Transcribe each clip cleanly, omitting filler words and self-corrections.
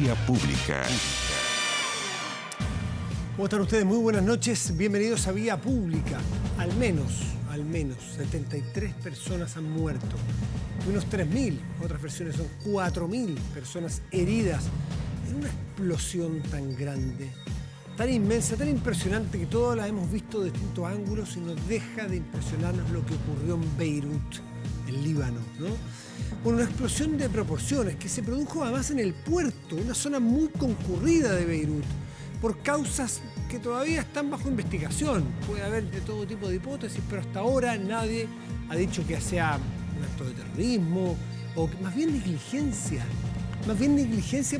Vía Pública. ¿Cómo están ustedes? Muy buenas noches. Bienvenidos a Vía Pública. Al menos 73 personas han muerto. Unos 3.000, otras versiones son 4.000 personas heridas en una explosión tan grande, tan inmensa, tan impresionante que todas la hemos visto de distintos ángulos y nos deja de impresionarnos lo que ocurrió en Beirut, en Líbano, ¿no? Bueno, una explosión de proporciones que se produjo además en el puerto, una zona muy concurrida de Beirut, por causas que todavía están bajo investigación. Puede haber de todo tipo de hipótesis, pero hasta ahora nadie ha dicho que sea un acto de terrorismo o que más bien negligencia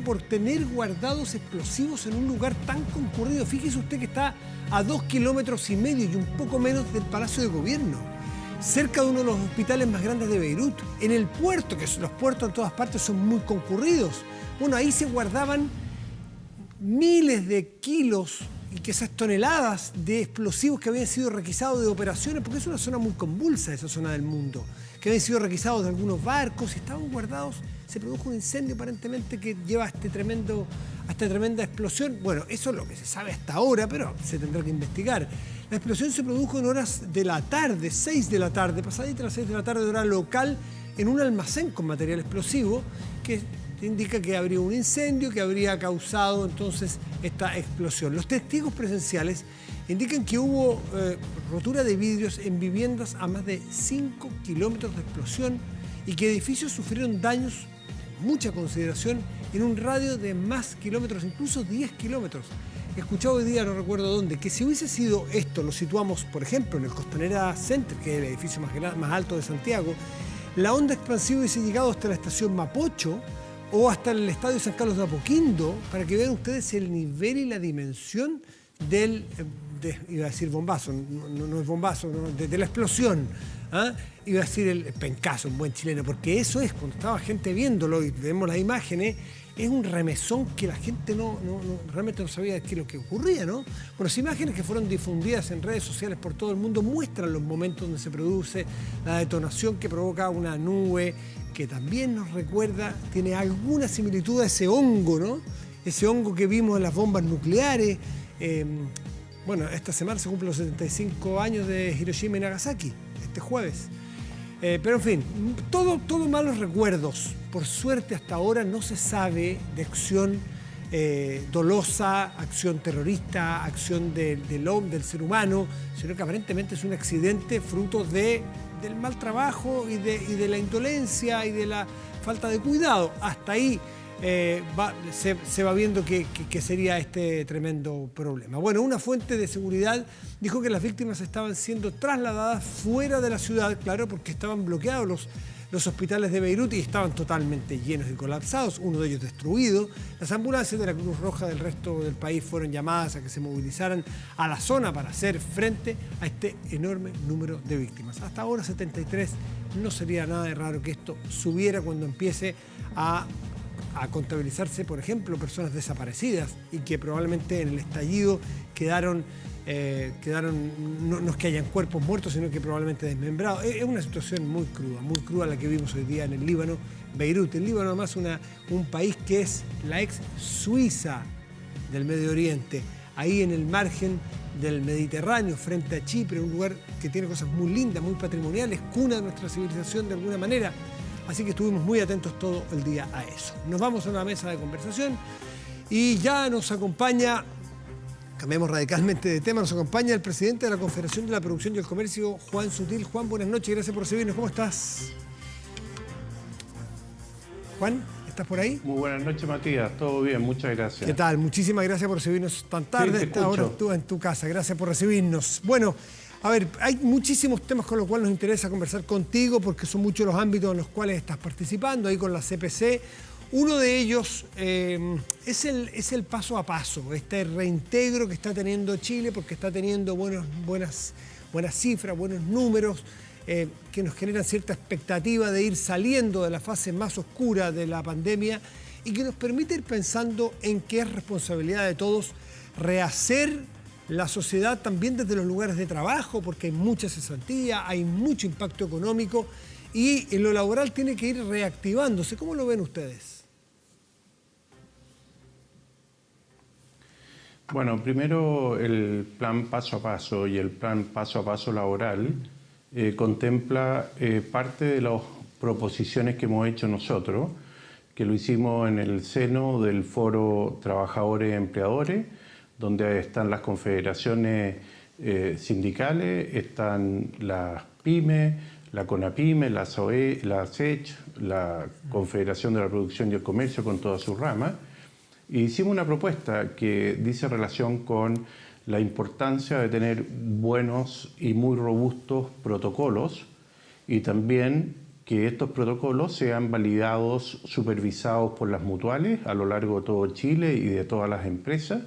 por tener guardados explosivos en un lugar tan concurrido. Fíjese usted que está a 2,5 kilómetros y un poco menos del Palacio de Gobierno, cerca de uno de los hospitales más grandes de Beirut, en el puerto, que los puertos en todas partes son muy concurridos. Bueno, ahí se guardaban miles de kilos y quizás toneladas de explosivos que habían sido requisados de operaciones, porque es una zona muy convulsa, esa zona del mundo, que habían sido requisados de algunos barcos y estaban guardados. Se produjo un incendio aparentemente que lleva a esta tremenda explosión. Bueno, eso es lo que se sabe hasta ahora, pero se tendrá que investigar. La explosión se produjo en horas de la tarde, 6 de la tarde, pasadita las 6 de la tarde de hora local, en un almacén con material explosivo que indica que habría un incendio que habría causado entonces esta explosión. Los testigos presenciales indican que hubo rotura de vidrios en viviendas a más de 5 kilómetros de explosión y que edificios sufrieron daños de mucha consideración en un radio de más kilómetros, incluso 10 kilómetros. He escuchado hoy día, no recuerdo dónde, que si hubiese sido esto, lo situamos, por ejemplo, en el Costanera Center, que es el edificio más alto de Santiago, la onda expansiva hubiese llegado hasta la estación Mapocho o hasta el Estadio San Carlos de Apoquindo, para que vean ustedes el nivel y la dimensión iba a decir bombazo, no es bombazo, no, de la explosión. Iba a decir el pencazo, un buen chileno, porque eso es, cuando estaba gente viéndolo y vemos las imágenes, es un remesón que la gente realmente no sabía qué es lo que ocurría, ¿no? Bueno, las imágenes que fueron difundidas en redes sociales por todo el mundo muestran los momentos donde se produce la detonación que provoca una nube que también nos recuerda, tiene alguna similitud a ese hongo, ¿no? Ese hongo que vimos en las bombas nucleares. Bueno, esta semana se cumplen los 75 años de Hiroshima y Nagasaki, este jueves. Pero en fin, todo malos recuerdos. Por suerte hasta ahora no se sabe de acción dolosa, acción terrorista, acción del ser humano, sino que aparentemente es un accidente fruto del mal trabajo y de la indolencia y de la falta de cuidado. Hasta ahí se va viendo que sería este tremendo problema. Bueno, una fuente de seguridad dijo que las víctimas estaban siendo trasladadas fuera de la ciudad, claro, porque estaban bloqueados los hospitales de Beirut y estaban totalmente llenos y colapsados, uno de ellos destruido. Las ambulancias de la Cruz Roja del resto del país fueron llamadas a que se movilizaran a la zona para hacer frente a este enorme número de víctimas. Hasta ahora 73, no sería nada de raro que esto subiera cuando empiece a contabilizarse, por ejemplo, personas desaparecidas y que probablemente en el estallido quedaron no es que hayan cuerpos muertos, sino que probablemente desmembrados. Es una situación muy cruda la que vimos hoy día en el Líbano, Beirut. El Líbano además un país que es la ex Suiza del Medio Oriente, ahí en el margen del Mediterráneo, frente a Chipre, un lugar que tiene cosas muy lindas, muy patrimoniales, cuna de nuestra civilización de alguna manera. Así que estuvimos muy atentos todo el día a eso. Nos vamos a una mesa de conversación y ya nos acompaña, cambiamos radicalmente de tema, nos acompaña el presidente de la Confederación de la Producción y el Comercio, Juan Sutil. Juan, buenas noches, gracias por recibirnos. ¿Cómo estás? Juan, ¿estás por ahí? Muy buenas noches, Matías. Todo bien, muchas gracias. ¿Qué tal? Muchísimas gracias por recibirnos tan tarde. Sí, ahora tú en tu casa. Gracias por recibirnos. Bueno, a ver, hay muchísimos temas con los cuales nos interesa conversar contigo porque son muchos los ámbitos en los cuales estás participando ahí con la CPC. Uno de ellos es el paso a paso, este reintegro que está teniendo Chile porque está teniendo buenas cifras, buenos números que nos generan cierta expectativa de ir saliendo de la fase más oscura de la pandemia y que nos permite ir pensando en que es responsabilidad de todos rehacer la sociedad también desde los lugares de trabajo, porque hay mucha cesantía, hay mucho impacto económico y en lo laboral tiene que ir reactivándose. ¿Cómo lo ven ustedes? Bueno, primero el plan paso a paso y el plan paso a paso laboral contempla parte de las proposiciones que hemos hecho nosotros, que lo hicimos en el seno del Foro Trabajadores y Empleadores, donde están las confederaciones sindicales, están las pymes, la CONAPYME, la SOE, la SECH, la Confederación de la Producción y el Comercio con todas sus ramas. Y hicimos una propuesta que dice relación con la importancia de tener buenos y muy robustos protocolos y también que estos protocolos sean validados, supervisados por las mutuales a lo largo de todo Chile y de todas las empresas.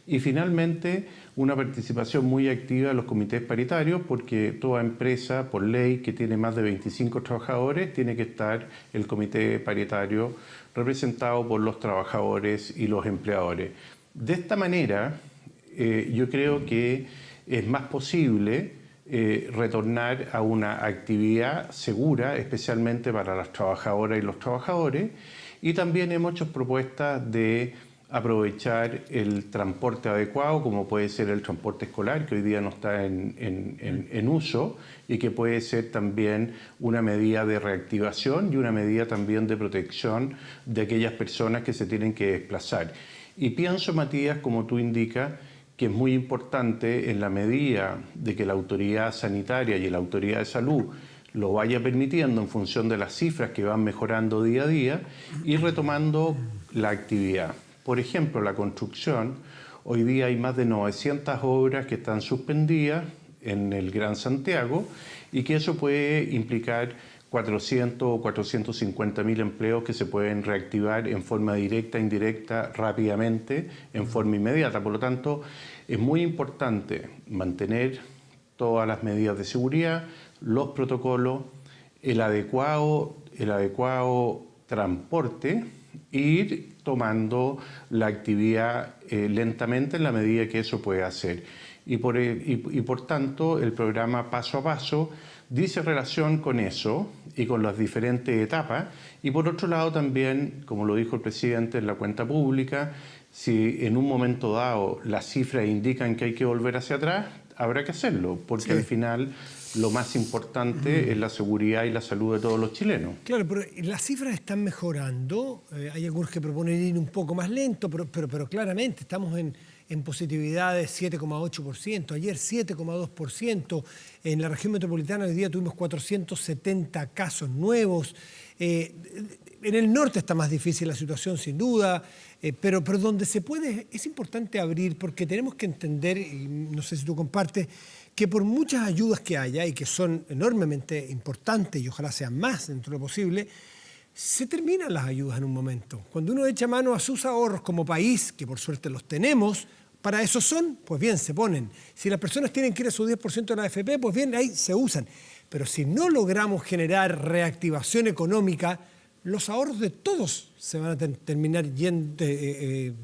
Y finalmente, una participación muy activa de los comités paritarios, porque toda empresa, por ley, que tiene más de 25 trabajadores, tiene que estar el comité paritario representado por los trabajadores y los empleadores. De esta manera, yo creo que es más posible retornar a una actividad segura, especialmente para las trabajadoras y los trabajadores, y también hemos hecho propuestas de aprovechar el transporte adecuado, como puede ser el transporte escolar, que hoy día no está en uso, y que puede ser también una medida de reactivación y una medida también de protección de aquellas personas que se tienen que desplazar. Y pienso, Matías, como tú indicas, que es muy importante en la medida de que la autoridad sanitaria y la autoridad de salud lo vaya permitiendo en función de las cifras que van mejorando día a día, y retomando la actividad. Por ejemplo, la construcción, hoy día hay más de 900 obras que están suspendidas en el Gran Santiago y que eso puede implicar 400 o 450.000 empleos que se pueden reactivar en forma directa, indirecta, rápidamente, en forma inmediata. Por lo tanto, es muy importante mantener todas las medidas de seguridad, los protocolos, el adecuado transporte, e ir tomando la actividad lentamente en la medida que eso puede hacer. Y por tanto, el programa Paso a Paso dice relación con eso y con las diferentes etapas. Y por otro lado también, como lo dijo el presidente en la cuenta pública, si en un momento dado las cifras indican que hay que volver hacia atrás, habrá que hacerlo, porque sí, al final lo más importante es la seguridad y la salud de todos los chilenos. Claro, pero las cifras están mejorando. Hay algunos que proponen ir un poco más lento, pero claramente estamos en positividad de 7,8%. Ayer 7,2%. En la región metropolitana hoy día tuvimos 470 casos nuevos. En el norte está más difícil la situación, sin duda, pero donde se puede es importante abrir, porque tenemos que entender, y no sé si tú compartes, que por muchas ayudas que haya y que son enormemente importantes y ojalá sean más dentro de lo posible, se terminan las ayudas en un momento. Cuando uno echa mano a sus ahorros como país, que por suerte los tenemos, para eso son, pues bien, se ponen. Si las personas tienen que ir a su 10% de la AFP, pues bien, ahí se usan. Pero si no logramos generar reactivación económica, los ahorros de todos se van a terminar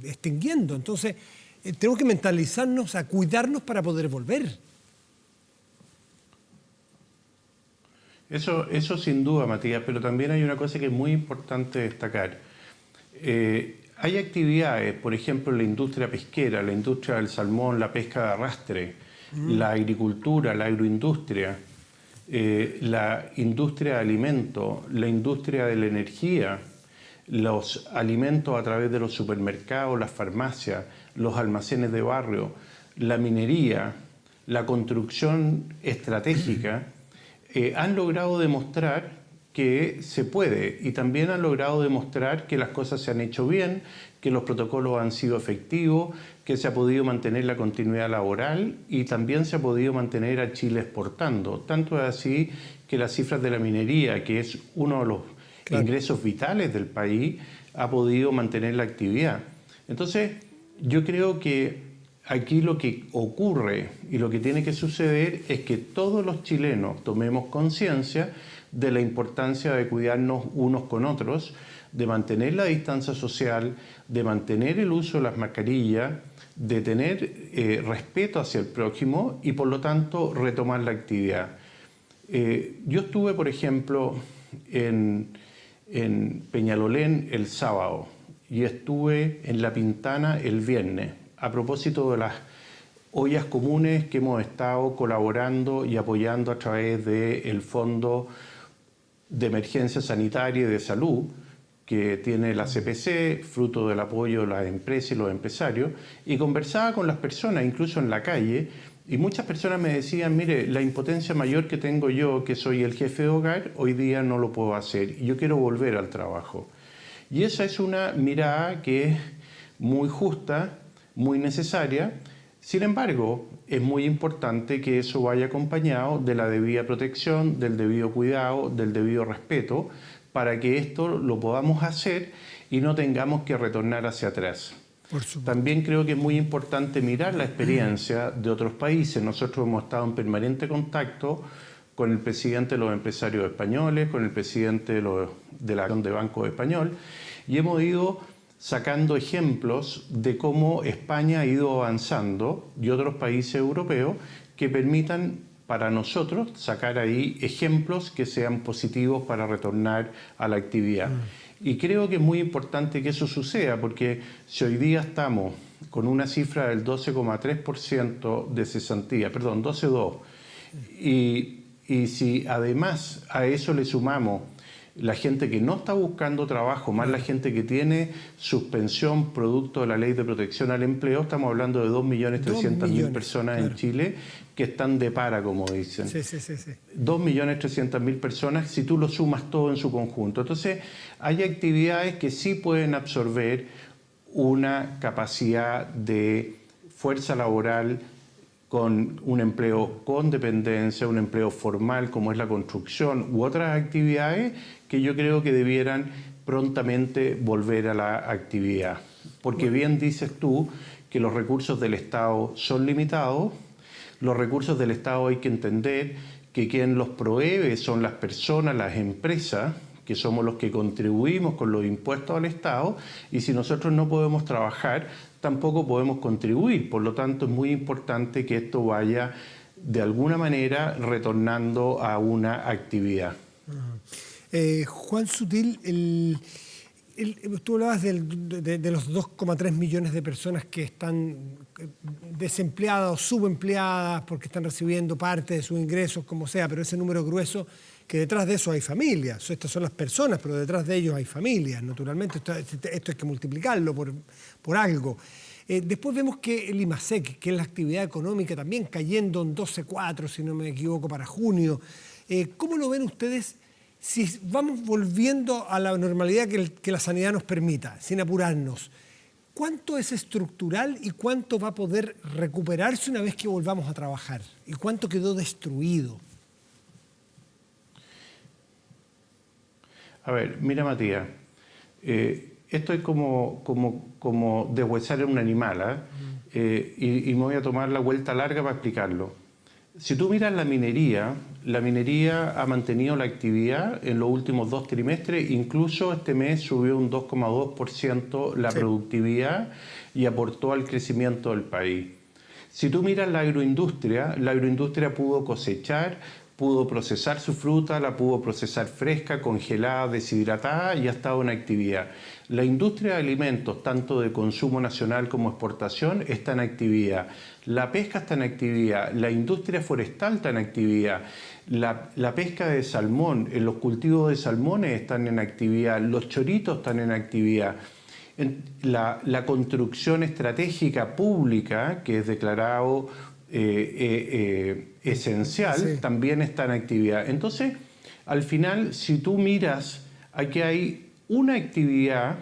extinguiendo. Entonces, tenemos que mentalizarnos a cuidarnos para poder volver. Eso sin duda, Matías, pero también hay una cosa que es muy importante destacar. Hay actividades, por ejemplo, en la industria pesquera, la industria del salmón, la pesca de arrastre, la agricultura, la agroindustria, la industria de alimentos, la industria de la energía, los alimentos a través de los supermercados, las farmacias, los almacenes de barrio, la minería, la construcción estratégica, han logrado demostrar que se puede, y también han logrado demostrar que las cosas se han hecho bien, que los protocolos han sido efectivos, que se ha podido mantener la continuidad laboral y también se ha podido mantener a Chile exportando. Tanto es así que las cifras de la minería, que es uno de los ingresos vitales del país, ha podido mantener la actividad. Entonces, yo creo que aquí lo que ocurre y lo que tiene que suceder es que todos los chilenos tomemos conciencia de la importancia de cuidarnos unos con otros, de mantener la distancia social, de mantener el uso de las mascarillas, de tener respeto hacia el prójimo y por lo tanto retomar la actividad. Yo estuve, por ejemplo, en Peñalolén el sábado y estuve en La Pintana el viernes. a propósito de las ollas comunes que hemos estado colaborando y apoyando a través del Fondo de Emergencia Sanitaria y de Salud, que tiene la CPC, fruto del apoyo de las empresas y los empresarios, y conversaba con las personas, incluso en la calle, y muchas personas me decían, mire, la impotencia mayor que tengo yo, que soy el jefe de hogar, hoy día no lo puedo hacer, y yo quiero volver al trabajo. Y esa es una mirada que es muy justa, muy necesaria. Sin embargo, es muy importante que eso vaya acompañado de la debida protección, del debido cuidado, del debido respeto, para que esto lo podamos hacer y no tengamos que retornar hacia atrás. También creo que es muy importante mirar la experiencia de otros países. Nosotros hemos estado en permanente contacto con el presidente de los empresarios españoles, con el presidente de la Asociación de Bancos Español, y hemos ido sacando ejemplos de cómo España ha ido avanzando y otros países europeos que permitan para nosotros sacar ahí ejemplos que sean positivos para retornar a la actividad. Y creo que es muy importante que eso suceda, porque si hoy día estamos con una cifra del 12,3% de cesantía, perdón, 12,2%, y si además a eso le sumamos la gente que no está buscando trabajo, más la gente que tiene suspensión producto de la Ley de Protección al Empleo, estamos hablando de 2.300.000 personas en Chile que están de para, como dicen. Sí. 2.300.000 personas, si tú lo sumas todo en su conjunto. Entonces, hay actividades que sí pueden absorber una capacidad de fuerza laboral con un empleo con dependencia, un empleo formal como es la construcción u otras actividades que yo creo que debieran prontamente volver a la actividad. Porque bien dices tú que los recursos del Estado son limitados, los recursos del Estado hay que entender que quien los provee son las personas, las empresas, que somos los que contribuimos con los impuestos al Estado, y si nosotros no podemos trabajar, tampoco podemos contribuir. Por lo tanto, es muy importante que esto vaya de alguna manera retornando a una actividad. Juan Sutil, tú hablabas de los 2,3 millones de personas que están desempleadas o subempleadas porque están recibiendo parte de sus ingresos, como sea, pero ese número grueso, que detrás de eso hay familias. Estas son las personas, pero detrás de ellos hay familias, naturalmente. Esto hay que multiplicarlo por algo. Después vemos que el IMASEC, que es la actividad económica, también cayendo en 12,4, si no me equivoco, para junio. ¿Cómo lo ven ustedes si vamos volviendo a la normalidad que la sanidad nos permita, sin apurarnos? ¿Cuánto es estructural y cuánto va a poder recuperarse una vez que volvamos a trabajar? ¿Y cuánto quedó destruido? A ver, mira, Matías, esto es como deshuesar a un animal, y me voy a tomar la vuelta larga para explicarlo. Si tú miras la minería ha mantenido la actividad en los últimos 2 trimestres, incluso este mes subió un 2,2% la productividad y aportó al crecimiento del país. Si tú miras la agroindustria pudo cosechar, pudo procesar su fruta, la pudo procesar fresca, congelada, deshidratada y ha estado en actividad. La industria de alimentos, tanto de consumo nacional como exportación, está en actividad. La pesca está en actividad, la industria forestal está en actividad, la pesca de salmón, los cultivos de salmones están en actividad, los choritos están en actividad. La construcción estratégica pública, que es declarado esencial, también está en actividad. Entonces, al final, si tú miras, aquí hay una actividad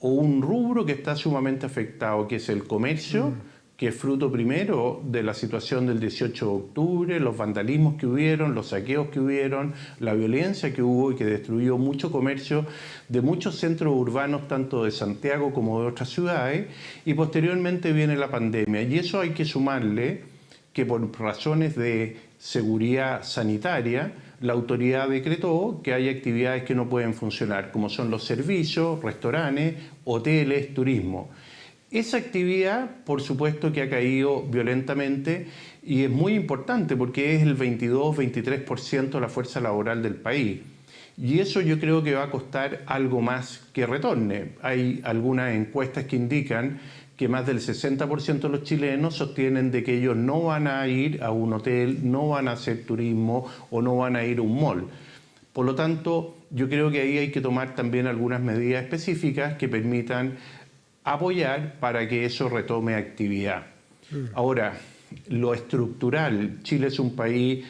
o un rubro que está sumamente afectado, que es el comercio, que es fruto primero de la situación del 18 de octubre, los vandalismos que hubieron, los saqueos que hubieron, la violencia que hubo y que destruyó mucho comercio de muchos centros urbanos, tanto de Santiago como de otras ciudades, y posteriormente viene la pandemia. Y eso hay que sumarle que por razones de seguridad sanitaria, la autoridad decretó que hay actividades que no pueden funcionar, como son los servicios, restaurantes, hoteles, turismo. Esa actividad, por supuesto, que ha caído violentamente y es muy importante porque es el 22-23% de la fuerza laboral del país. Y eso yo creo que va a costar algo más que retorne. Hay algunas encuestas que indican que más del 60% de los chilenos sostienen de que ellos no van a ir a un hotel, no van a hacer turismo o no van a ir a un mall. Por lo tanto, yo creo que ahí hay que tomar también algunas medidas específicas que permitan apoyar para que eso retome actividad. Ahora, lo estructural, Chile es un país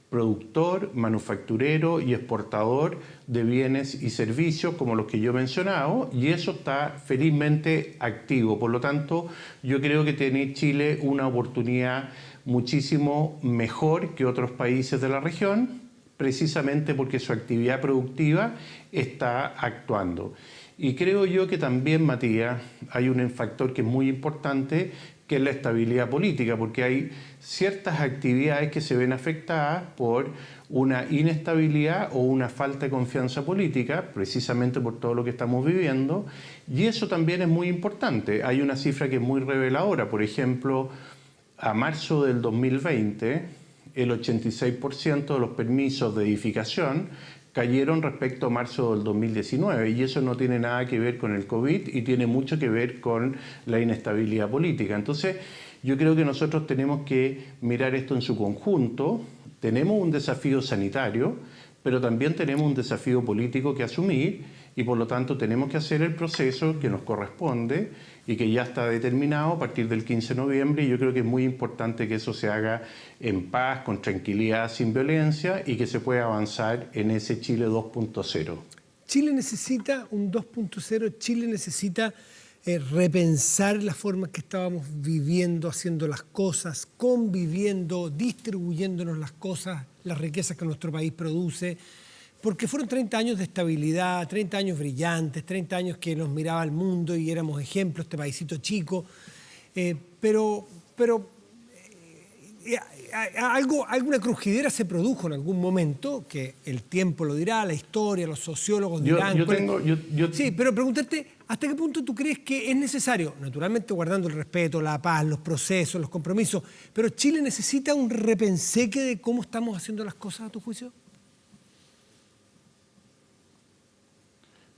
productor, manufacturero y exportador de bienes y servicios como los que yo he mencionado, y eso está felizmente activo. Por lo tanto, yo creo que tiene Chile una oportunidad muchísimo mejor que otros países de la región, precisamente porque su actividad productiva está actuando. Y creo yo que también, Matías, hay un factor que es muy importante, que es la estabilidad política, porque hay ciertas actividades que se ven afectadas por una inestabilidad o una falta de confianza política, precisamente por todo lo que estamos viviendo, y eso también es muy importante. Hay una cifra que es muy reveladora, por ejemplo, a marzo del 2020, el 86% de los permisos de edificación cayeron respecto a marzo del 2019, y eso no tiene nada que ver con el COVID y tiene mucho que ver con la inestabilidad política. Entonces, yo creo que nosotros tenemos que mirar esto en su conjunto. Tenemos un desafío sanitario, pero también tenemos un desafío político que asumir, y por lo tanto tenemos que hacer el proceso que nos corresponde y que ya está determinado a partir del 15 de noviembre, y yo creo que es muy importante que eso se haga en paz, con tranquilidad, sin violencia, y que se pueda avanzar en ese Chile 2.0. Chile necesita un 2.0, Chile necesita repensar la forma en que estábamos viviendo, haciendo las cosas, conviviendo, distribuyéndonos las cosas, las riquezas que nuestro país produce, porque fueron 30 años de estabilidad, 30 años brillantes, 30 años que nos miraba el mundo y éramos ejemplos, este paísito chico, pero alguna crujidera se produjo en algún momento, que el tiempo lo dirá, la historia, los sociólogos dirán. Sí, pero pregúntate, ¿hasta qué punto tú crees que es necesario? Naturalmente guardando el respeto, la paz, los procesos, los compromisos, pero ¿Chile necesita un repenseque de cómo estamos haciendo las cosas, a tu juicio?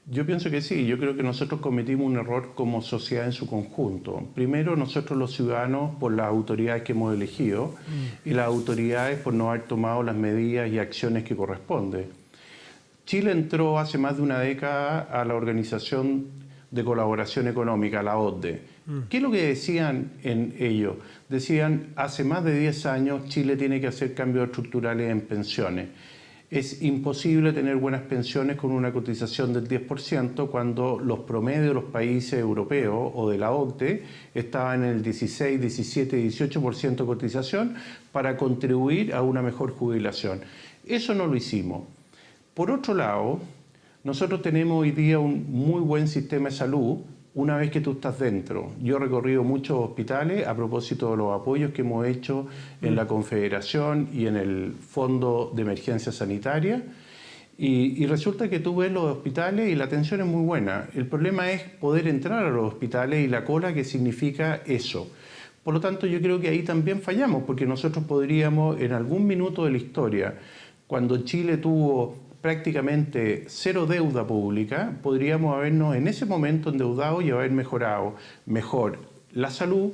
Yo pienso que sí. Yo creo que nosotros cometimos un error como sociedad en su conjunto. Primero, nosotros los ciudadanos, por las autoridades que hemos elegido, y las autoridades por no haber tomado las medidas y acciones que corresponden. Chile entró hace más de una década a la Organización de Colaboración Económica, la OCDE. ¿Qué es lo que decían en ello? Decían, hace más de 10 años Chile tiene que hacer cambios estructurales en pensiones. Es imposible tener buenas pensiones con una cotización del 10% cuando los promedios de los países europeos o de la OCDE estaban en el 16, 17, 18% de cotización para contribuir a una mejor jubilación. Eso no lo hicimos. Por otro lado, nosotros tenemos hoy día un muy buen sistema de salud una vez que tú estás dentro. Yo he recorrido muchos hospitales a propósito de los apoyos que hemos hecho en la Confederación y en el Fondo de Emergencia Sanitaria, y resulta que tú ves los hospitales y la atención es muy buena. El problema es poder entrar a los hospitales y la cola que significa eso. Por lo tanto, yo creo que ahí también fallamos, porque nosotros podríamos, en algún minuto de la historia, cuando Chile tuvo prácticamente cero deuda pública, podríamos habernos en ese momento endeudado y haber mejorado mejor la salud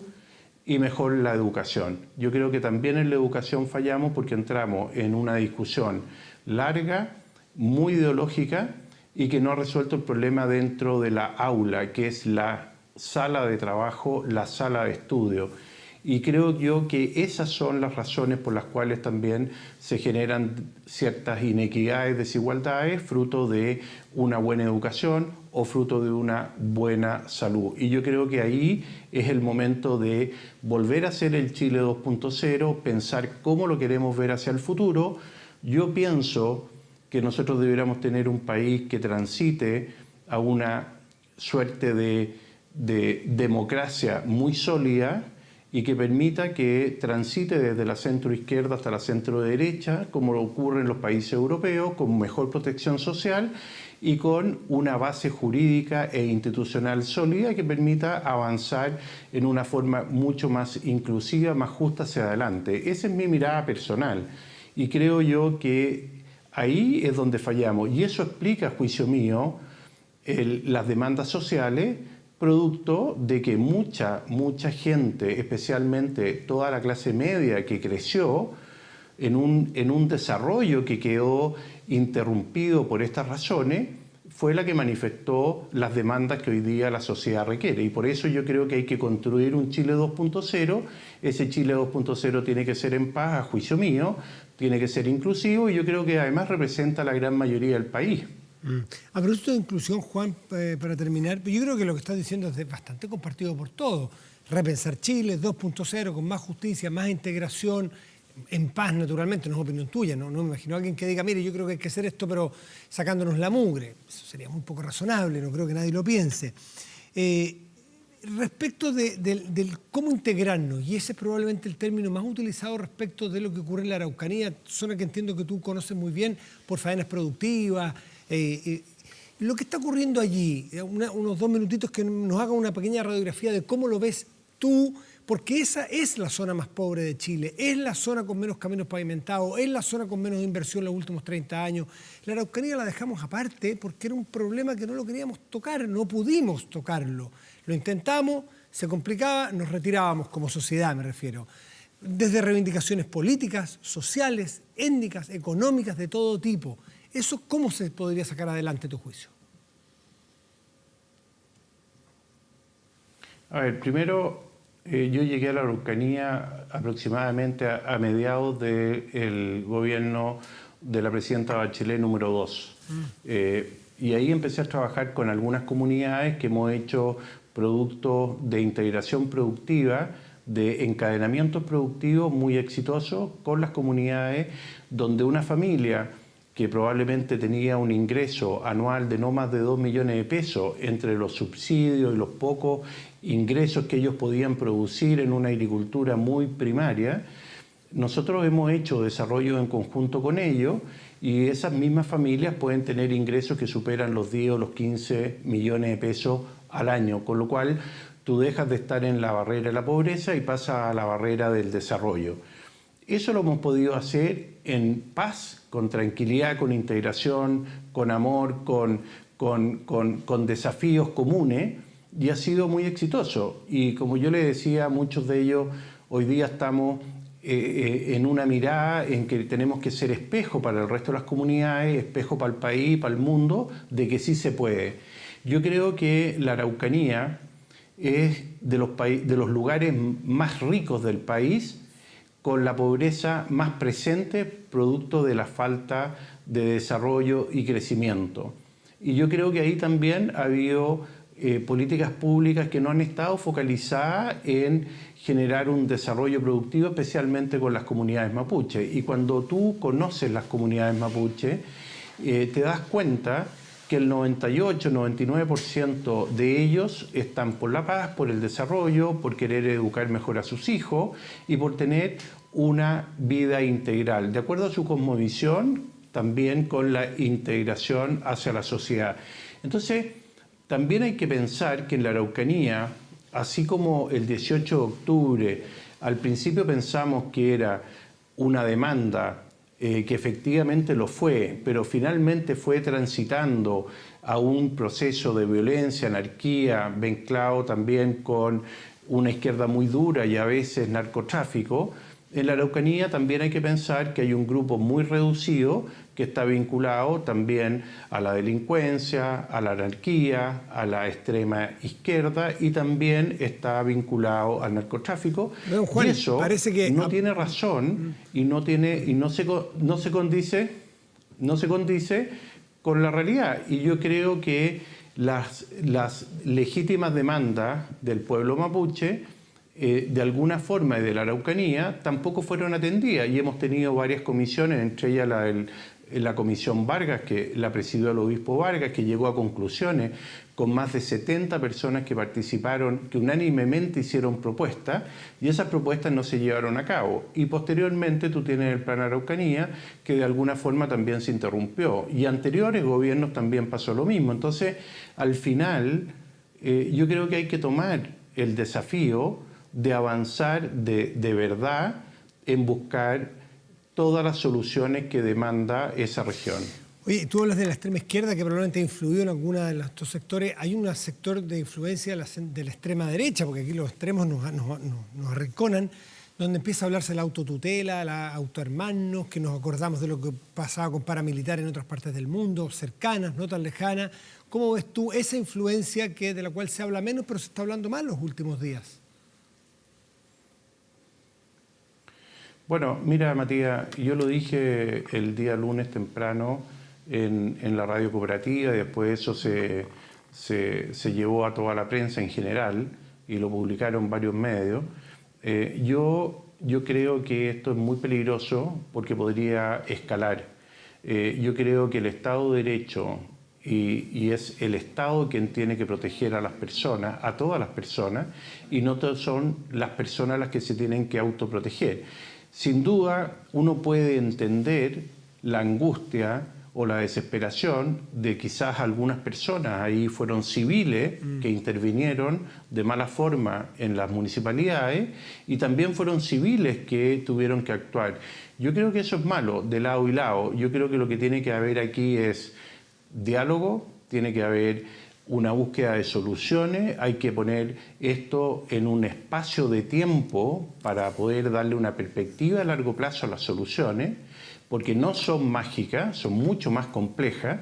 y mejor la educación. Yo creo que también en la educación fallamos porque entramos en una discusión larga, muy ideológica, y que no ha resuelto el problema dentro de la aula, que es la sala de trabajo, la sala de estudio. Y creo yo que esas son las razones por las cuales también se generan ciertas inequidades, desigualdades, fruto de una buena educación o fruto de una buena salud. Y yo creo que ahí es el momento de volver a hacer el Chile 2.0, pensar cómo lo queremos ver hacia el futuro. Yo pienso que nosotros deberíamos tener un país que transite a una suerte de democracia muy sólida, y que permita que transite desde la centroizquierda hasta la centroderecha, como lo ocurre en los países europeos, con mejor protección social y con una base jurídica e institucional sólida que permita avanzar en una forma mucho más inclusiva, más justa hacia adelante. Esa es mi mirada personal, y creo yo que ahí es donde fallamos, y eso explica, a juicio mío, las demandas sociales, producto de que mucha gente, especialmente toda la clase media que creció en un desarrollo que quedó interrumpido por estas razones, fue la que manifestó las demandas que hoy día la sociedad requiere. Y por eso yo creo que hay que construir un Chile 2.0. Ese Chile 2.0 tiene que ser en paz, a juicio mío, tiene que ser inclusivo y yo creo que además representa a la gran mayoría del país. A propósito de inclusión, Juan, para terminar, yo creo que lo que estás diciendo es bastante compartido por todos. Repensar Chile 2.0 con más justicia, más integración, en paz, naturalmente, no es opinión tuya, no me imagino a alguien que diga, mire, yo creo que hay que hacer esto, pero sacándonos la mugre. Eso sería muy poco razonable, no creo que nadie lo piense. Respecto del cómo integrarnos, y ese es probablemente el término más utilizado respecto de lo que ocurre en la Araucanía, zona que entiendo que tú conoces muy bien por faenas productivas. Lo que está ocurriendo allí, unos 2 minutitos que nos haga una pequeña radiografía de cómo lo ves tú, porque esa es la zona más pobre de Chile, es la zona con menos caminos pavimentados, es la zona con menos inversión en los últimos 30 años. La Araucanía la dejamos aparte porque era un problema que no lo queríamos tocar, no pudimos tocarlo. Lo intentamos, se complicaba, nos retirábamos como sociedad, me refiero. Desde reivindicaciones políticas, sociales, étnicas, económicas, de todo tipo. ¿Eso cómo se podría sacar adelante a tu juicio? A ver, primero, yo llegué a la Araucanía aproximadamente a mediados del gobierno de la presidenta Bachelet número 2. Y ahí empecé a trabajar con algunas comunidades que hemos hecho productos de integración productiva, de encadenamientos productivos muy exitosos con las comunidades donde una familia que probablemente tenía un ingreso anual de no más de 2 millones de pesos entre los subsidios y los pocos ingresos que ellos podían producir en una agricultura muy primaria, nosotros hemos hecho desarrollo en conjunto con ellos y esas mismas familias pueden tener ingresos que superan los 10 o los 15 millones de pesos al año, con lo cual tú dejas de estar en la barrera de la pobreza y pasas a la barrera del desarrollo. Eso lo hemos podido hacer en paz, con tranquilidad, con integración, con amor, con desafíos comunes, y ha sido muy exitoso. Y como yo le decía, muchos de ellos hoy día estamos en una mirada en que tenemos que ser espejo para el resto de las comunidades, espejo para el país, para el mundo, de que sí se puede. Yo creo que la Araucanía es de los lugares más ricos del país, con la pobreza más presente, producto de la falta de desarrollo y crecimiento. Y yo creo que ahí también ha habido políticas públicas que no han estado focalizadas en generar un desarrollo productivo, especialmente con las comunidades mapuche. Y cuando tú conoces las comunidades mapuche, te das cuenta que el 98-99% de ellos están por la paz, por el desarrollo, por querer educar mejor a sus hijos y por tener una vida integral, de acuerdo a su cosmovisión, también con la integración hacia la sociedad. Entonces, también hay que pensar que en la Araucanía, así como el 18 de octubre, al principio pensamos que era una demanda que efectivamente lo fue, pero finalmente fue transitando a un proceso de violencia, anarquía, mezclado también con una izquierda muy dura y a veces narcotráfico. En la Araucanía también hay que pensar que hay un grupo muy reducido que está vinculado también a la delincuencia, a la anarquía, a la extrema izquierda y también está vinculado al narcotráfico. Bueno, Juan, y eso parece que no tiene razón y no se condice con la realidad. Y yo creo que las legítimas demandas del pueblo mapuche de alguna forma y de la Araucanía tampoco fueron atendidas y hemos tenido varias comisiones, entre ellas la Comisión Vargas, que la presidió el obispo Vargas, que llegó a conclusiones con más de 70 personas que participaron, que unánimemente hicieron propuestas y esas propuestas no se llevaron a cabo. Y posteriormente tú tienes el Plan Araucanía, que de alguna forma también se interrumpió y anteriores gobiernos también pasó lo mismo. Entonces, al final, yo creo que hay que tomar el desafío de avanzar de verdad en buscar todas las soluciones que demanda esa región. Oye, tú hablas de la extrema izquierda que probablemente ha influido en alguno de estos sectores. Hay un sector de influencia de la extrema derecha, porque aquí los extremos nos arrinconan, donde empieza a hablarse de la autotutela, la autohermanos, que nos acordamos de lo que pasaba con paramilitares en otras partes del mundo, cercanas, no tan lejanas. ¿Cómo ves tú esa influencia de la cual se habla menos, pero se está hablando más los últimos días? Bueno, mira, Matías, yo lo dije el día lunes temprano en la radio cooperativa, y después eso se llevó a toda la prensa en general y lo publicaron varios medios. Yo creo que esto es muy peligroso porque podría escalar. Yo creo que el Estado de Derecho, y es el Estado quien tiene que proteger a las personas, a todas las personas, y no son las personas las que se tienen que autoproteger. Sin duda, uno puede entender la angustia o la desesperación de quizás algunas personas. Ahí fueron civiles que intervinieron de mala forma en las municipalidades y también fueron civiles que tuvieron que actuar. Yo creo que eso es malo, de lado y lado. Yo creo que lo que tiene que haber aquí es diálogo, tiene que haber una búsqueda de soluciones, hay que poner esto en un espacio de tiempo para poder darle una perspectiva a largo plazo a las soluciones, porque no son mágicas, son mucho más complejas,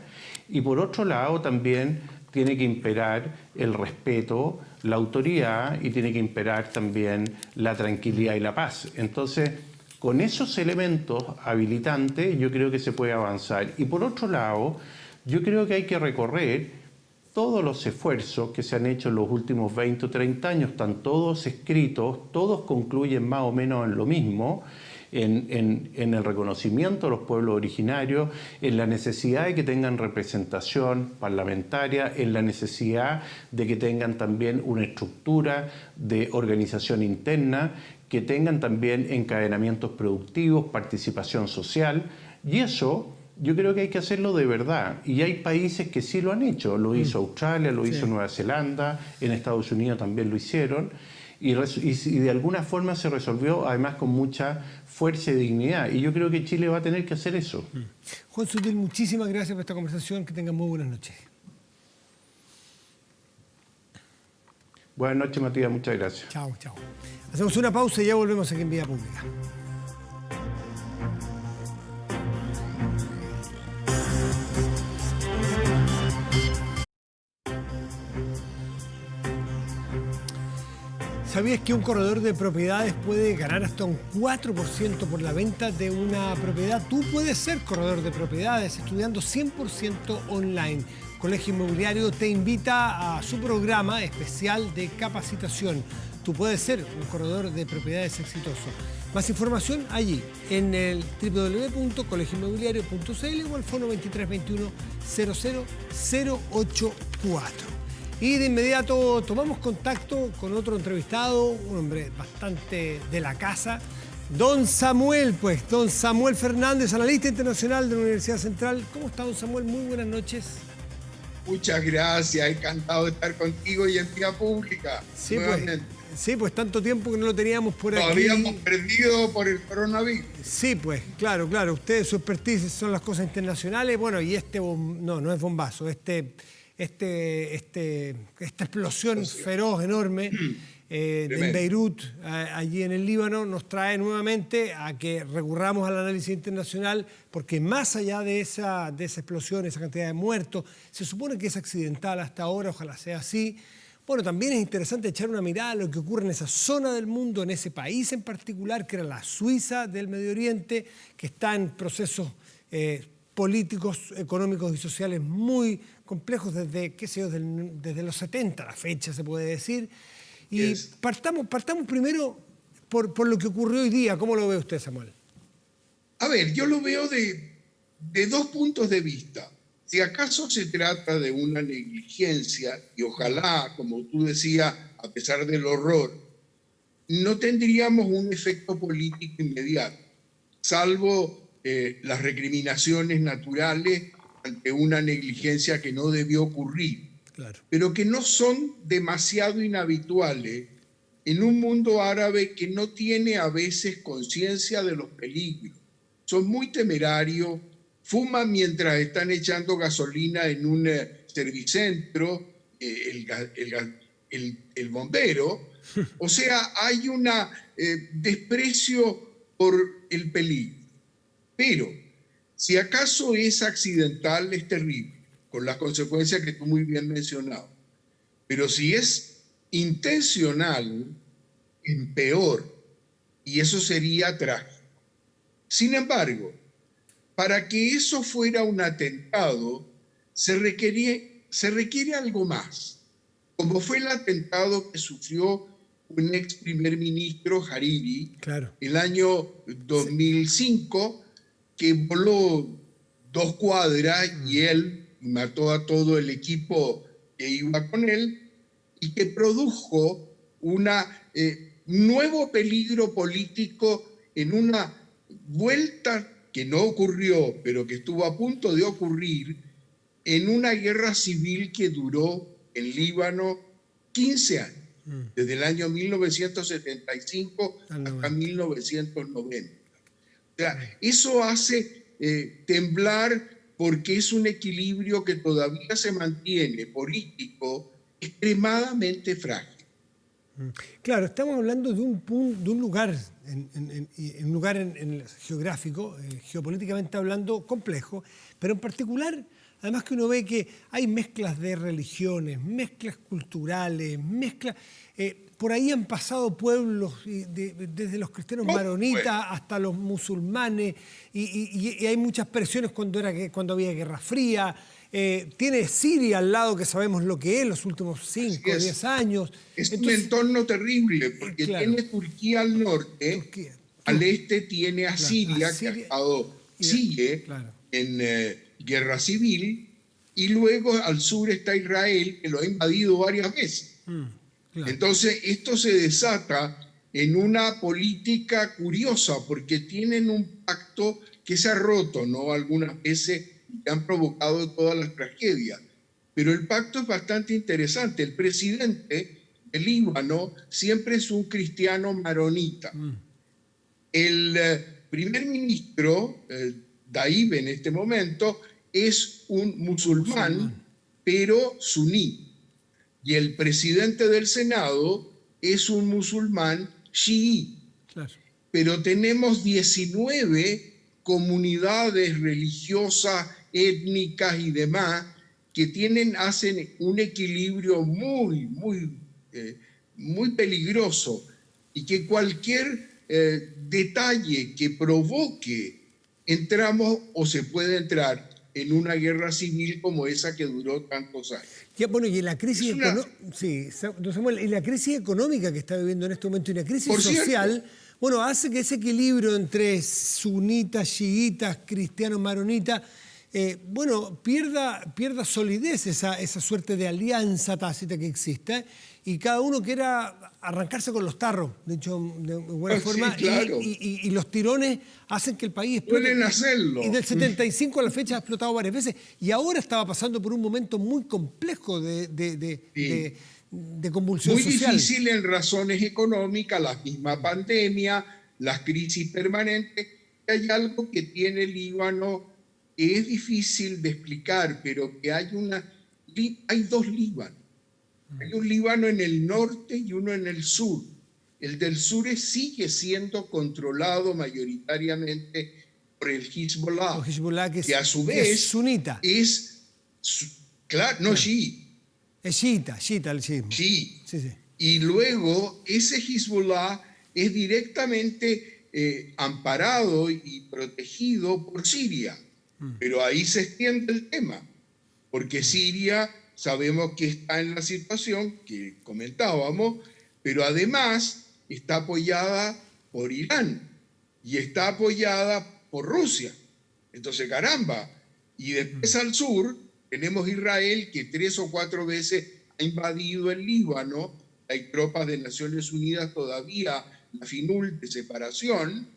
y por otro lado también tiene que imperar el respeto, la autoridad, y tiene que imperar también la tranquilidad y la paz. Entonces, con esos elementos habilitantes yo creo que se puede avanzar. Y por otro lado, yo creo que hay que recorrer todos los esfuerzos que se han hecho en los últimos 20 o 30 años, están todos escritos, todos concluyen más o menos en lo mismo, en el reconocimiento de los pueblos originarios, en la necesidad de que tengan representación parlamentaria, en la necesidad de que tengan también una estructura de organización interna, que tengan también encadenamientos productivos, participación social, y eso yo creo que hay que hacerlo de verdad. Y hay países que sí lo han hecho. Lo hizo Australia, lo hizo Nueva Zelanda, en Estados Unidos también lo hicieron. Y de alguna forma se resolvió, además con mucha fuerza y dignidad. Y yo creo que Chile va a tener que hacer eso. Juan Sutil, muchísimas gracias por esta conversación. Que tengan muy buenas noches. Buenas noches, Matías. Muchas gracias. Chao, chao. Hacemos una pausa y ya volvemos aquí en Vía Pública. ¿Sabías que un corredor de propiedades puede ganar hasta un 4% por la venta de una propiedad? Tú puedes ser corredor de propiedades estudiando 100% online. Colegio Inmobiliario te invita a su programa especial de capacitación. Tú puedes ser un corredor de propiedades exitoso. Más información allí en el www.colegioinmobiliario.cl o al fono 2321 00084. Y de inmediato tomamos contacto con otro entrevistado, un hombre bastante de la casa, don Samuel Fernández, analista internacional de la Universidad Central. ¿Cómo está, don Samuel? Muy buenas noches. Muchas gracias, encantado de estar contigo y en Vía Pública. Sí, pues tanto tiempo que no lo teníamos por aquí. Lo habíamos perdido por el coronavirus. Sí, pues, claro. Ustedes, su expertise son las cosas internacionales. Bueno, y no es bombazo, esta explosión feroz, enorme, en Beirut, allí en el Líbano, nos trae nuevamente a que recurramos al análisis internacional, porque más allá de esa explosión, esa cantidad de muertos, se supone que es accidental hasta ahora, ojalá sea así. Bueno, también es interesante echar una mirada a lo que ocurre en esa zona del mundo, en ese país en particular, que era la Suiza del Medio Oriente, que está en procesos políticos, económicos y sociales muy complejos desde los 70, la fecha se puede decir. Y partamos primero por lo que ocurrió hoy día. ¿Cómo lo ve usted, Samuel? A ver, yo lo veo de dos puntos de vista. Si acaso se trata de una negligencia, y ojalá, como tú decías, a pesar del horror, no tendríamos un efecto político inmediato, salvo las recriminaciones naturales ante una negligencia que no debió ocurrir, claro, pero que no son demasiado inhabituales en un mundo árabe que no tiene a veces conciencia de los peligros. Son muy temerarios, fuman mientras están echando gasolina en un servicentro, el bombero. O sea, hay un desprecio por el peligro. Pero si acaso es accidental, es terrible, con las consecuencias que tú muy bien mencionabas. Pero si es intencional, es peor, y eso sería trágico. Sin embargo, para que eso fuera un atentado, se requiere algo más, como fue el atentado que sufrió un ex primer ministro, Hariri, Claro. el año 2005, que voló 2 cuadras y él mató a todo el equipo que iba con él, y que produjo un nuevo peligro político en una vuelta que no ocurrió, pero que estuvo a punto de ocurrir, en una guerra civil que duró en Líbano 15 años, desde el año 1975 hasta 1990. O sea, eso hace temblar, porque es un equilibrio que todavía se mantiene político extremadamente frágil. Claro, estamos hablando de un lugar, un lugar geográfico, geopolíticamente hablando, complejo, pero en particular, además que uno ve que hay mezclas de religiones, mezclas culturales, mezclas... por ahí han pasado pueblos, desde los cristianos maronitas hasta los musulmanes, y hay muchas presiones cuando había Guerra Fría. Tiene Siria al lado, que sabemos lo que es, los últimos 5 o 10 años. Es un entorno terrible, porque tiene Turquía al norte, al este tiene a Siria, que ha estado, sigue en guerra civil, y luego al sur está Israel, que lo ha invadido varias veces. Entonces, esto se desata en una política curiosa, porque tienen un pacto que se ha roto, ¿no? Algunas veces, que han provocado todas las tragedias. Pero el pacto es bastante interesante. El presidente del Líbano siempre es un cristiano maronita. El primer ministro, Daib en este momento, es un musulmán, pero suní. Y el presidente del Senado es un musulmán chií. Claro. Pero tenemos 19 comunidades religiosas, étnicas y demás, que hacen un equilibrio muy peligroso, y que cualquier detalle que provoque, entramos o se puede entrar en una guerra civil como esa que duró tantos años. Ya, bueno, y la crisis y la crisis económica que está viviendo en este momento, y la crisis social, bueno, hace que ese equilibrio entre sunitas, chiitas, cristianos, maronitas, pierda solidez, esa suerte de alianza tácita que existe, y cada uno quiera arrancarse con los tarros, de hecho, de buena forma, claro. y los tirones hacen que el país explote. Pueden hacerlo. Y del 75 a la fecha ha explotado varias veces, y ahora estaba pasando por un momento muy complejo de convulsión social. Muy difícil en razones económicas, la misma pandemia, las crisis permanentes. Hay algo que tiene el Líbano que es difícil de explicar, pero que hay 2 Líbanos. Hay un Líbano en el norte y uno en el sur. El del sur sigue siendo controlado mayoritariamente por el Hezbollah, que a su vez es sunita. Chií. Es chiita el chiismo. Sí. Y luego ese Hezbollah es directamente amparado y protegido por Siria. Pero ahí se extiende el tema, porque Siria sabemos que está en la situación que comentábamos, pero además está apoyada por Irán y está apoyada por Rusia. Entonces, caramba. Y después al sur tenemos Israel, que 3 o 4 veces ha invadido el Líbano. Hay tropas de Naciones Unidas todavía, la FINUL de separación,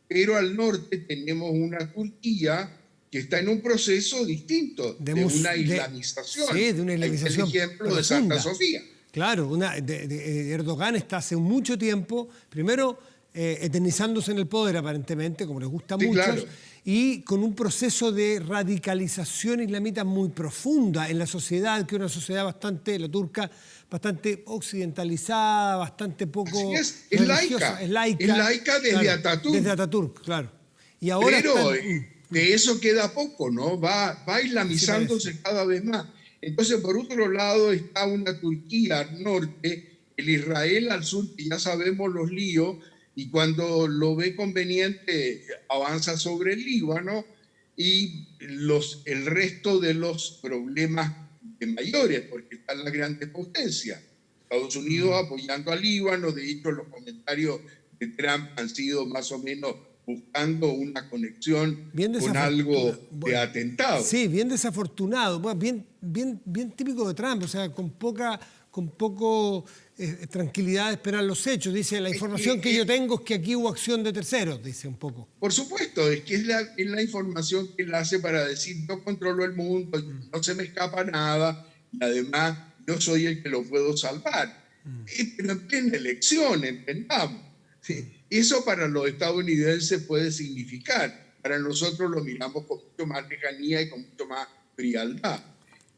pero al norte tenemos una Turquía que está en un proceso distinto, de una islamización. De una islamización. El ejemplo de Santa Sofía. Claro, Erdogan está hace mucho tiempo, primero, eternizándose en el poder, aparentemente, como les gusta a muchos, claro. y con un proceso de radicalización islamita muy profunda en la sociedad, que es una sociedad bastante, la turca, bastante occidentalizada, bastante poco es religiosa. laica. Es laica desde claro, Ataturk. Desde Ataturk, claro. Y ahora Pero están, de eso queda poco, ¿no? Va islamizándose cada vez más. Entonces, por otro lado, está una Turquía al norte, el Israel al sur, que ya sabemos los líos, y cuando lo ve conveniente avanza sobre el Líbano, y el resto de los problemas mayores, porque están las grandes potencias. Estados Unidos apoyando al Líbano, de hecho los comentarios de Trump han sido más o menos buscando una conexión con algo de atentado. Sí, bien desafortunado, bueno, bien típico de Trump, o sea, con poco tranquilidad de esperar los hechos. Dice, la información que yo tengo es que aquí hubo acción de terceros, dice un poco. Por supuesto, es que es la información que él hace para decir, yo controlo el mundo, no se me escapa nada, y además yo soy el que lo puedo salvar. Pero en plena elección, entendamos. ¿Sí? Eso para los estadounidenses puede significar, para nosotros lo miramos con mucho más lejanía y con mucho más frialdad.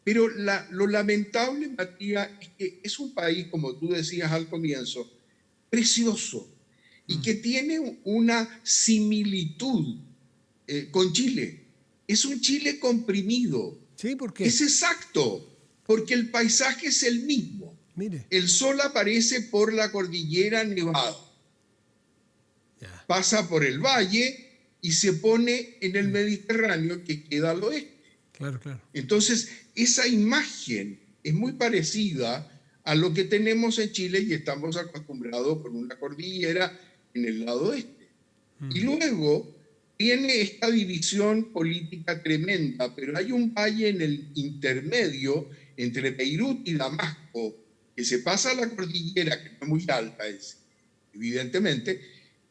Pero lo lamentable, Matías, es que es un país, como tú decías al comienzo, precioso y que tiene una similitud con Chile. Es un Chile comprimido. ¿Sí? ¿Por qué? Es exacto, porque el paisaje es el mismo. Mire. El sol aparece por la cordillera Nevada. Pasa por el valle y se pone en el Mediterráneo que queda al oeste. Claro, claro. Entonces, esa imagen es muy parecida a lo que tenemos en Chile y estamos acostumbrados por una cordillera en el lado oeste. Y luego tiene esta división política tremenda, pero hay un valle en el intermedio entre Beirut y Damasco, que se pasa la cordillera, que no es muy alta, evidentemente,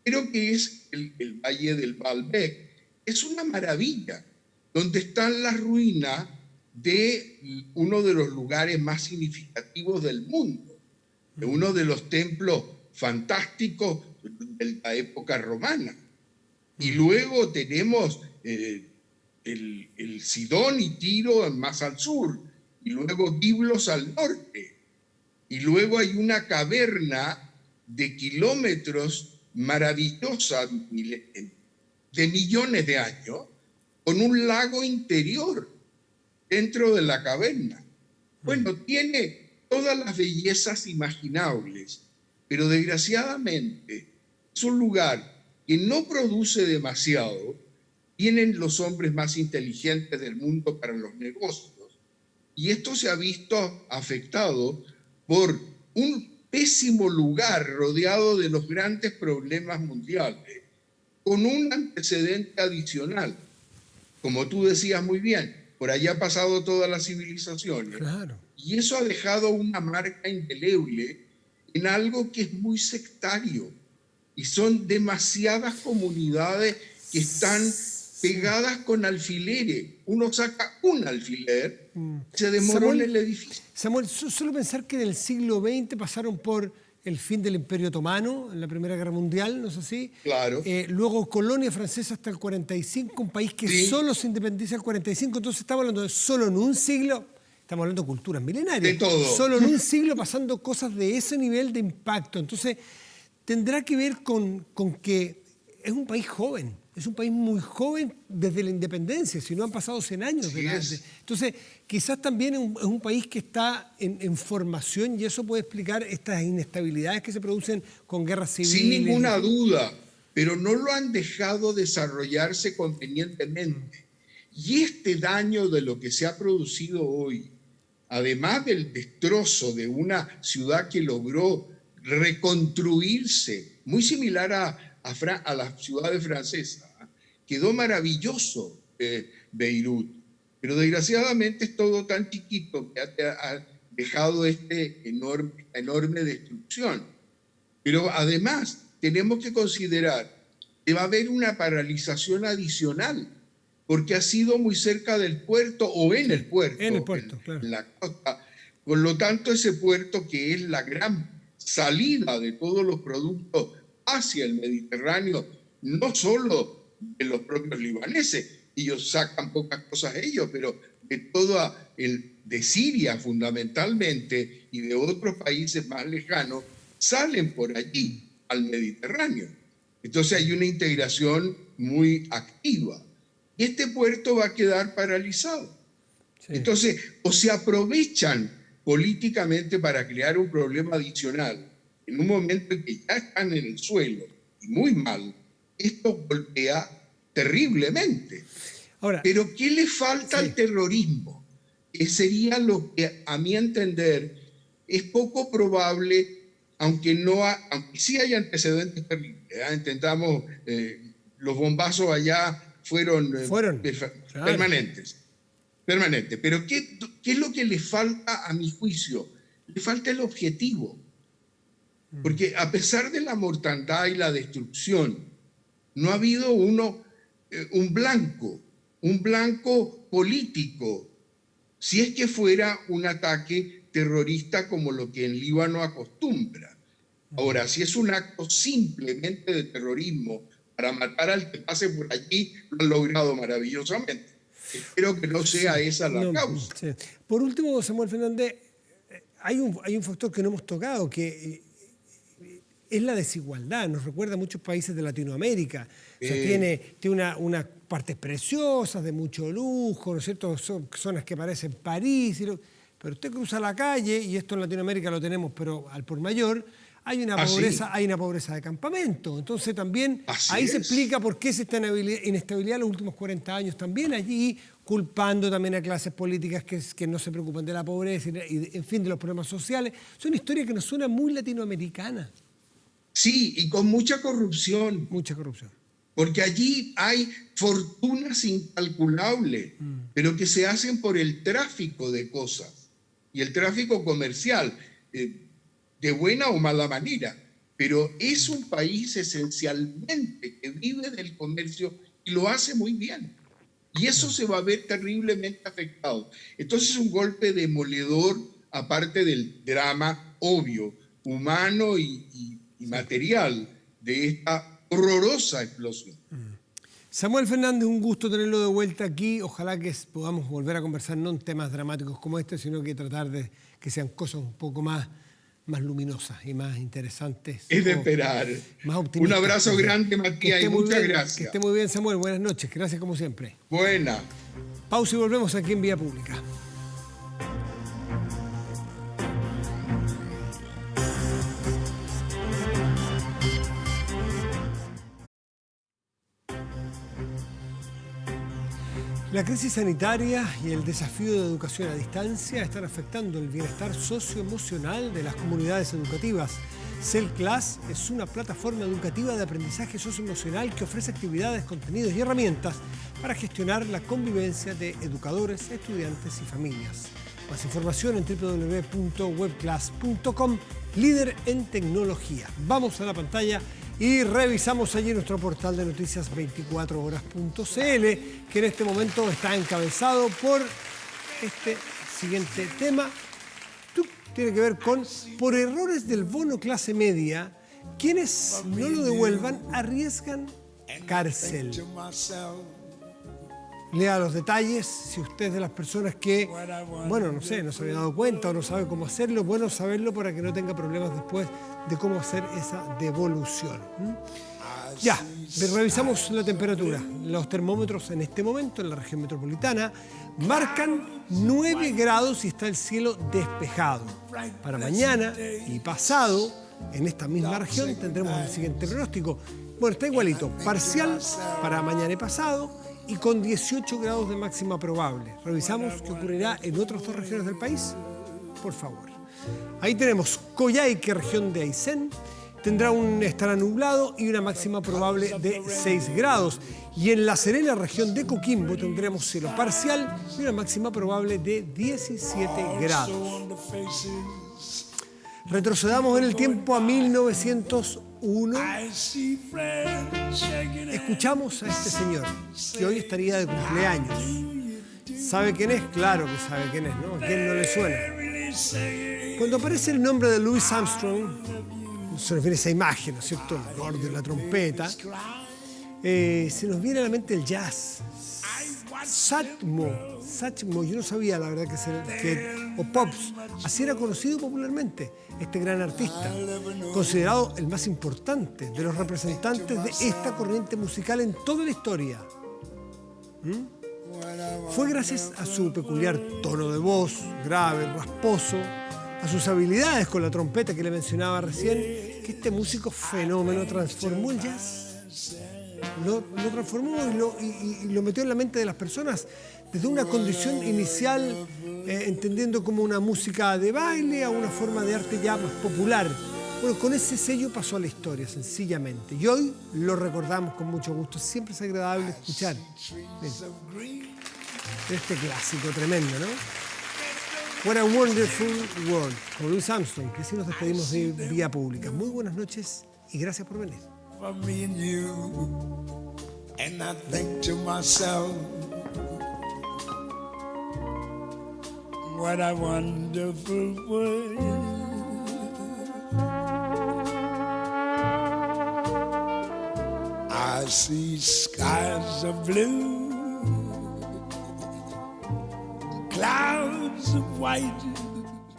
pero que es el valle del Baalbek. Es una maravilla, donde están las ruinas de uno de los lugares más significativos del mundo, de uno de los templos fantásticos de la época romana. Y luego tenemos el Sidón y Tiro más al sur, y luego Biblos al norte. Y luego hay una caverna de kilómetros maravillosa de millones de años, con un lago interior dentro de la caverna. Bueno, tiene todas las bellezas imaginables, pero desgraciadamente es un lugar que no produce demasiado. Tienen los hombres más inteligentes del mundo para los negocios, y esto se ha visto afectado por un pésimo lugar rodeado de los grandes problemas mundiales, con un antecedente adicional. Como tú decías muy bien, por allá ha pasado todas las civilizaciones. Claro. Y eso ha dejado una marca indeleble en algo que es muy sectario. Y son demasiadas comunidades que están pegadas con alfileres. Uno saca un alfiler, se desmorona el edificio. Samuel, solo pensar que en el siglo XX pasaron por el fin del Imperio Otomano en la Primera Guerra Mundial, ¿no es así? Claro. Luego colonia francesa hasta el 45, un país que solo se independiza el 45, entonces estamos hablando de solo en un siglo, estamos hablando de culturas milenarias. De todo. Solo en un siglo pasando cosas de ese nivel de impacto. Entonces, tendrá que ver con que es un país joven. Es un país muy joven desde la independencia, si no han pasado 100 años de antes. Entonces, quizás también es un país que está en formación y eso puede explicar estas inestabilidades que se producen con guerras civiles. Sin ninguna duda, pero no lo han dejado desarrollarse convenientemente. Y este daño de lo que se ha producido hoy, además del destrozo de una ciudad que logró reconstruirse, muy similar a las ciudades francesas, quedó maravilloso Beirut, pero desgraciadamente es todo tan chiquito que ha dejado esta enorme destrucción. Pero además tenemos que considerar que va a haber una paralización adicional, porque ha sido muy cerca del puerto o en el puerto, claro. en la costa. Por lo tanto, ese puerto que es la gran salida de todos los productos hacia el Mediterráneo, no solo de los propios libaneses. Ellos sacan pocas cosas ellos, pero de Siria fundamentalmente y de otros países más lejanos salen por allí al Mediterráneo. Entonces hay una integración muy activa. Y este puerto va a quedar paralizado. Sí. Entonces, o se aprovechan políticamente para crear un problema adicional en un momento en que ya están en el suelo y muy mal, esto golpea terriblemente. Ahora, pero ¿qué le falta al terrorismo? Que sería lo que, a mi entender, es poco probable, aunque sí hay antecedentes terribles. Intentamos, los bombazos allá fueron permanentes. Pero ¿qué es lo que le falta a mi juicio? Le falta el objetivo. Porque a pesar de la mortandad y la destrucción, no ha habido un blanco político, si es que fuera un ataque terrorista como lo que en Líbano acostumbra. Ahora, si es un acto simplemente de terrorismo para matar al que pase por allí, lo han logrado maravillosamente. Espero que no sea esa la causa. Sí. Por último, Samuel Fernández, hay un factor que no hemos tocado, que es la desigualdad. Nos recuerda a muchos países de Latinoamérica. O sea, tiene unas partes preciosas, de mucho lujo, ¿no es cierto? Son zonas que parecen París. Pero usted cruza la calle, y esto en Latinoamérica lo tenemos, pero al por mayor, hay una pobreza de campamento. Entonces también ahí se explica por qué esa inestabilidad en los últimos 40 años. También allí culpando también a clases políticas que no se preocupan de la pobreza y, en fin, de los problemas sociales. Es una historia que nos suena muy latinoamericana. Sí, y con mucha corrupción. Mucha corrupción. Porque allí hay fortunas incalculables, pero que se hacen por el tráfico de cosas y el tráfico comercial, de buena o mala manera. Pero es un país esencialmente que vive del comercio y lo hace muy bien. Y eso se va a ver terriblemente afectado. Entonces es un golpe demoledor, aparte del drama obvio, humano y material de esta horrorosa explosión. Samuel Fernández, un gusto tenerlo de vuelta aquí. Ojalá que podamos volver a conversar no en temas dramáticos como este, sino que tratar de que sean cosas un poco más luminosas y más interesantes. Es de esperar. Más optimistas. Un abrazo grande, Matías, y muchas gracias. Que esté muy bien, Samuel. Buenas noches. Gracias como siempre. Buena. Pausa y volvemos aquí en Vía Pública. La crisis sanitaria y el desafío de educación a distancia están afectando el bienestar socioemocional de las comunidades educativas. CELClass es una plataforma educativa de aprendizaje socioemocional que ofrece actividades, contenidos y herramientas para gestionar la convivencia de educadores, estudiantes y familias. Más información en www.webclass.com, líder en tecnología. Vamos a la pantalla y revisamos allí nuestro portal de noticias 24horas.cl, que en este momento está encabezado por este siguiente tema. Tiene que ver con, por errores del bono clase media, quienes no lo devuelvan arriesgan cárcel. Lea los detalles, si usted es de las personas que, no se había dado cuenta o no sabe cómo hacerlo, bueno saberlo para que no tenga problemas después de cómo hacer esa devolución. Ya, revisamos la temperatura. Los termómetros en este momento en la región metropolitana marcan 9 grados y está el cielo despejado. Para mañana y pasado, en esta misma región tendremos el siguiente pronóstico. Bueno, está igualito, parcial para mañana y pasado, y con 18 grados de máxima probable. Revisamos qué ocurrirá en otras dos regiones del país, por favor. Ahí tenemos Coyhaique, región de Aysén, estará nublado y una máxima probable de 6 grados. Y en La Serena, región de Coquimbo, tendremos cielo parcial y una máxima probable de 17 grados. Retrocedamos en el tiempo a 1901. Escuchamos a este señor, que hoy estaría de cumpleaños. ¿Sabe quién es? Claro que sabe quién es, ¿no? ¿A quién no le suena? Cuando aparece el nombre de Louis Armstrong, se refiere a esa imagen, ¿no es cierto? El gordo de la trompeta. se nos viene a la mente el jazz. Satchmo, yo no sabía la verdad o Pops, así era conocido popularmente este gran artista, considerado el más importante de los representantes de esta corriente musical en toda la historia. Fue gracias a su peculiar tono de voz, grave, rasposo, a sus habilidades con la trompeta que le mencionaba recién, que este músico fenómeno transformó el jazz. Lo transformó y lo metió en la mente de las personas desde una condición inicial, entendiendo como una música de baile a una forma de arte ya más popular. Bueno, con ese sello pasó a la historia, sencillamente. Y hoy lo recordamos con mucho gusto. Siempre es agradable escuchar este clásico tremendo, ¿no? What a Wonderful World, con Louis Armstrong, que así nos despedimos de vía pública. Muy buenas noches y gracias por venir. For me and you, and I think to myself, what a wonderful world. I see skies of blue, clouds of white,